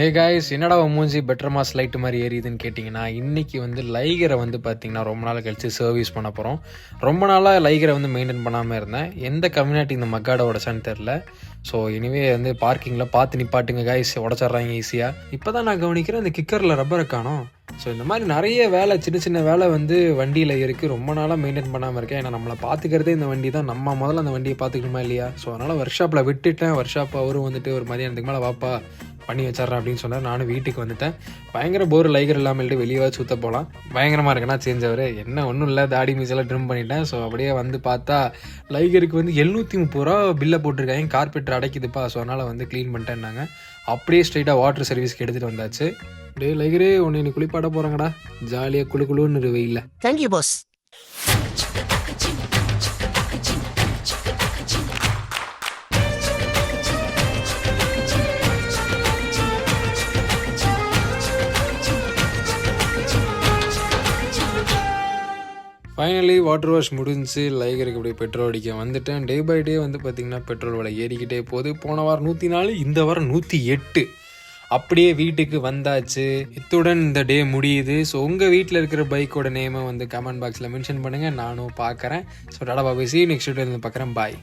Hey guys, என்னடா உன் மூஞ்சி பெட்டர் மாஸ் லைட் மாதிரி ஏறிதுன்னு கேட்டிங்கன்னா, இன்றைக்கி வந்து லைகரை வந்து பார்த்திங்கன்னா ரொம்ப நாள் கழிச்சு சர்வீஸ் பண்ண போகிறோம். ரொம்ப நாளாக லைகரை வந்து மெயின்டைன் பண்ணாமல் இருந்தேன். எந்த கம்யூனிட்டி இந்த மக்காடை உடச்சான்னு தெரில. ஸோ இனிவே வந்து பார்க்கிங்கில் பார்த்து நிப்பாட்டுங்க காய்ஸ், உடச்சிட்றாங்க ஈஸியாக. இப்போ தான் நான் கவனிக்கிறேன் இந்த கிக்கரில் ரப்பரை காணோம். ஸோ இந்த மாதிரி நிறைய வேலை, சின்ன சின்ன வேலை வந்து வண்டியில் இருக்குது. ரொம்ப நாளாக மெயின்டைன் பண்ணாமல் இருக்கேன். ஏன்னா நம்மளை பார்த்துக்கிறதே இந்த வண்டி தான். நம்ம முதல்ல அந்த வண்டியை பார்த்துக்கணுமா இல்லையா? ஸோ அதனால் ஒர்க் ஷாப்பில் விட்டுட்டேன். ஒர்க் ஷாப் அவரும் வந்துட்டு ஒரு மதியானத்துக்கு மேலே வாப்பா பண்ணி வச்சிட்றேன் அப்படின்னு சொன்னார். நானும் வீட்டுக்கு வந்துட்டேன். பயங்கர போர், லைகர் இல்லாமல் வெளியே சுற்ற போகலாம். பயங்கரமாக இருக்குன்னா சேஞ்சவர் என்ன ஒன்றும் இல்லை, தாடி மீசெல்லாம் ட்ரிம் பண்ணிட்டேன். ஸோ அப்படியே வந்து பார்த்தா லைகருக்கு வந்து 730 ரூபா பில்லை போட்டிருக்காங்க. கார்பெட்டர் அடைக்குதுப்பா. ஸோ அதனால் வந்து க்ளீன் பண்ணிட்டேன்னாங்க. அப்படியே ஸ்ட்ரைட்டாக வாட்டர் சர்வீஸ்க்கு எடுத்துகிட்டு வந்தாச்சு. டே லைகரே, உன்னை நீ குளிப்பாட போகிறாங்கடா. ஜாலியாக குளுன்னு வெயில்ல. Thank you boss. Finally water wash முடிஞ்சு லைகருக்கு அப்படியே பெட்ரோல் அடிக்க வந்துட்டேன். டே பை டே வந்து பார்த்திங்கன்னா பெட்ரோல் விலை ஏறிக்கிட்டே போகுது. போன வாரம் 104, இந்த வாரம் 108. அப்படியே வீட்டுக்கு வந்தாச்சு. இத்துடன் இந்த டே முடியுது. ஸோ உங்கள் வீட்டில் இருக்கிற பைக்கோட நேமை வந்து கமெண்ட் பாக்ஸில் மென்ஷன் பண்ணுங்கள், நானும் பார்க்குறேன். ஸோ டாடா பாய், சி நெக்ஸ்ட் வீடியோ பார்க்குறேன். பாய்.